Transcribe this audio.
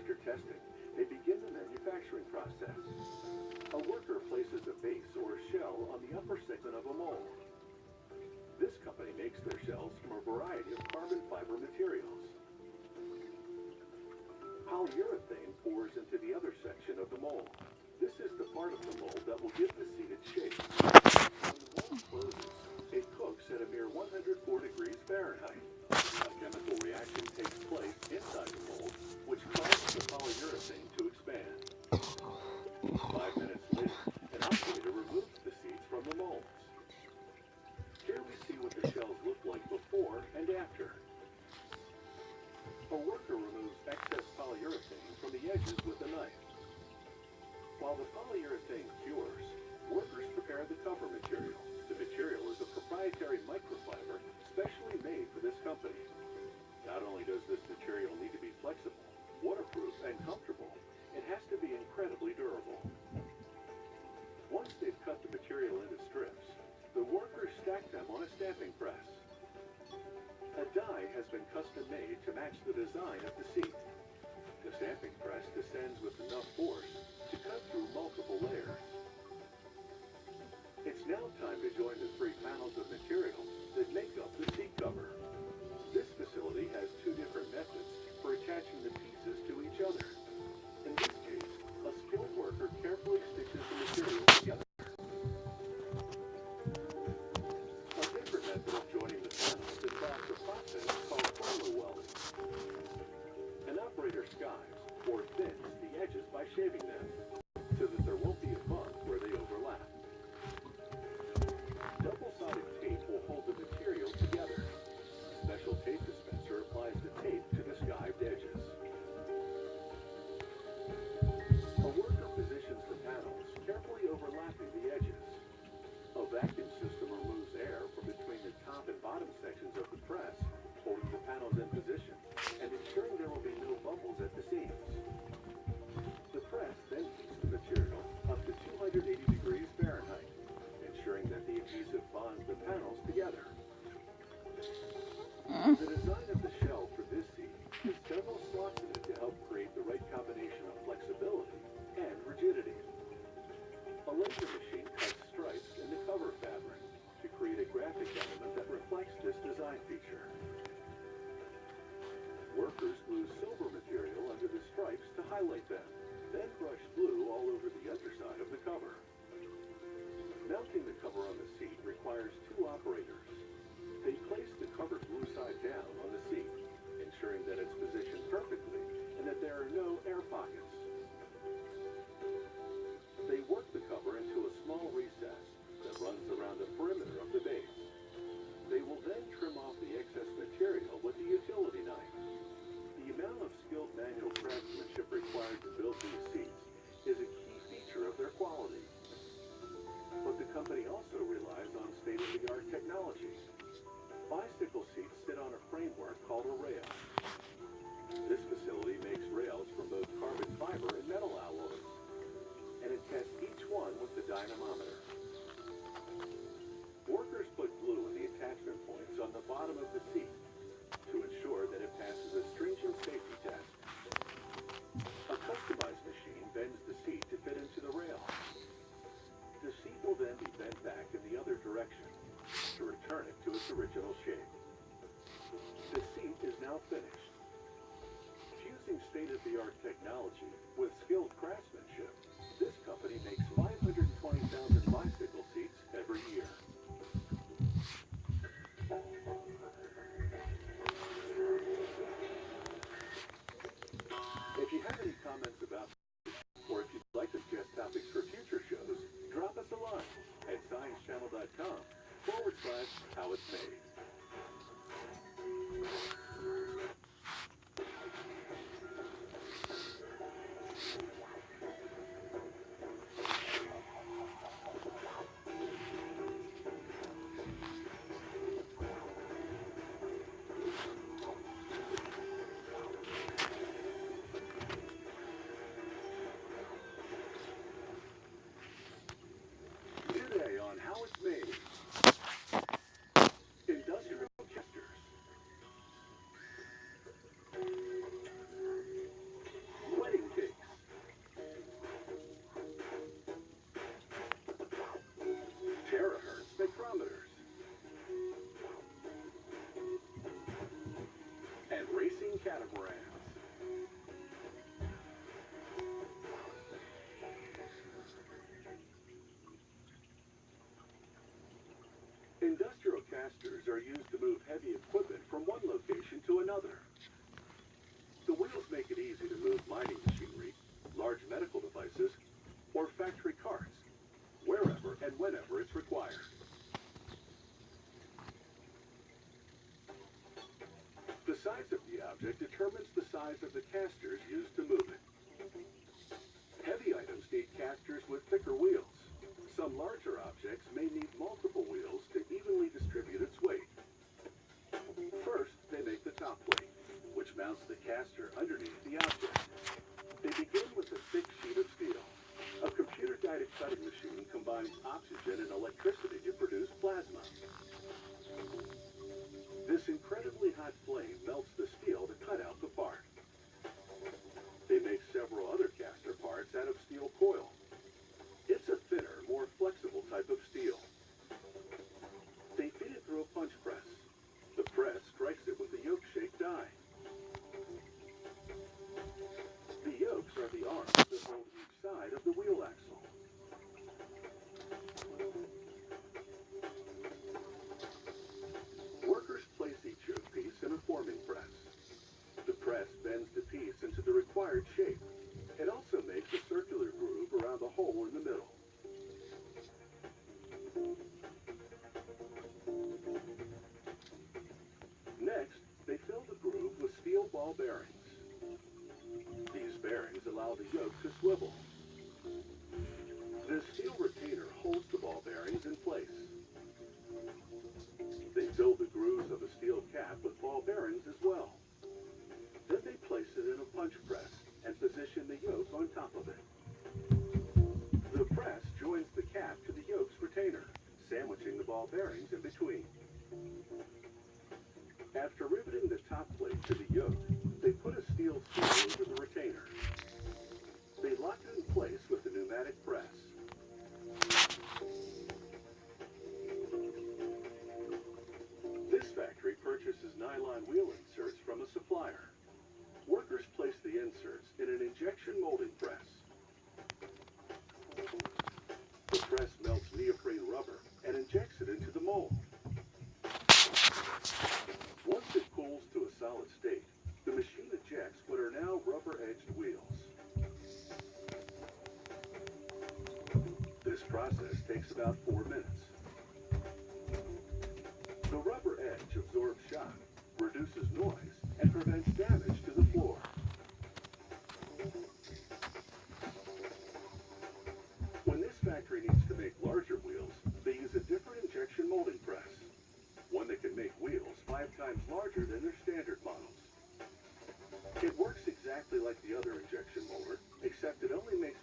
After testing, they begin the manufacturing process. A worker places a base or shell on the upper segment of a mold. This company makes their shells from a variety of carbon fiber materials. Polyurethane pours into the other section of the mold. This is the part of the mold that will give the seat its shape. When the mold closes, it cooks at a mere 104 degrees Fahrenheit. A chemical reaction takes place inside the mold, which causes the polyurethane to expand. 5 minutes later, an operator removes the seeds from the molds. Here we see what the shells look like before and after. A worker removes excess polyurethane from the edges with a knife. While the polyurethane cures, workers prepare the cover material. The material is a proprietary microfiber specially made for this company. Not only does this material need to be flexible, waterproof, and comfortable, it has to be incredibly durable. Once they've cut the material into strips, the workers stack them on a stamping press. A die has been custom made to match the design of the seat. The stamping press descends with enough force to cut through multiple layers. It's now time to join the 3 panels of material that make up the seat cover. This facility has 2 different methods for attaching the pieces to each other. In this case, a skilled worker carefully stitches the material together. A different method of joining the panels involves a process called photo welding. An operator skives or thins the edges by shaving them so that there won't be a bump where they overlap. Double-sided tape will hold the material together. A special tape dispenser applies the tape to the skived edges. A worker positions the panels, carefully overlapping the edges. A vacuum system removes air from between the top and bottom sections of the press, holding the panels in position and ensuring there will be no bubbles at the seams. The press then heats the material up to 280 degrees Fahrenheit, ensuring that the adhesive bonds the panels together. The design of the shell for this seat has several slots in it to help create the right combination of flexibility and rigidity. A laser machine cuts stripes in the cover fabric to create a graphic element that reflects this design feature. Workers glue silver material under the stripes to highlight them, then brush glue all over the underside of the cover. Mounting the cover on the seat requires 2 operators. They place the cover glue side down on the seat, ensuring that it's positioned perfectly and that there are no air pockets. They work the cover into a small recess that runs around the perimeter of the base. They will then trim off the excess material with a utility knife. The amount of skilled manual craftsmanship required to build these seats is a key feature of their quality. But the company also relies on state-of-the-art technology. Bicycle seats sit on a framework called a rail. This facility makes rails from both carbon fiber and metal alloys, and it tests each one with the dynamometer. Workers put glue in the attachment points on the bottom of the seat to ensure that it passes a stringent safety test. A customized machine bends the seat to fit into the rail. The seat will then be bent back in the other direction to return it to its original shape. The seat is now finished. Fusing state-of-the-art technology with skilled craftsmanship, this company makes 520,000 bicycle seats every year. If you have any comments about this, or if you'd like to suggest topics for future shows, drop us a line at sciencechannel.com/howitsmade. catamarans. Industrial casters are used to move heavy equipment from one location to another. The wheels make it easy to move mining machinery, large medical devices, or factory carts, wherever and whenever it's required. The size of the object determines the size of the casters used to move it. Heavy items need casters with thicker wheels. Some larger objects may need multiple wheels to evenly distribute its weight. First, they make the top plate, which mounts the caster underneath the object. They begin with a thick sheet of steel. A computer-guided cutting machine combines oxygen and electricity to produce plasma. This incredibly hot flame melts the steel to cut out the part. They make several other caster parts out of steel coil. It's a thinner, more flexible type of steel. They feed it through a punch press. The press strikes it with a yoke-shaped die. The yokes are the arms that hold each side of the wheel axle. Workers place each yoke piece in a forming press. The press bends the piece into the required shape. It also makes a circular groove around the hole in the middle. Next, they fill the groove with steel ball bearings. These bearings allow the yoke to swivel. This steel retainer holds the ball bearings in place. They fill the grooves of a steel cap with ball bearings as well. Then they place it in a punch press and position the yoke on top of it. The press joins the cap to the yoke's retainer, sandwiching the ball bearings in between. After riveting the top plate to the yoke, they put a steel seal over the retainer. They lock it in place with the pneumatic press. This factory purchases nylon wheel inserts from a supplier. Workers place the inserts in an injection molding press. The press melts neoprene rubber and injects it into the mold. Once it cools to a solid state, the machine ejects what are now rubber-edged wheels. This process takes about 4 minutes. The rubber edge absorbs shock, reduces noise, and prevents damage to the floor. When this factory needs to make larger wheels, they use a different injection molding press, one that can make wheels 5 times larger than their standard models. It works exactly like the other injection molder, except it only makes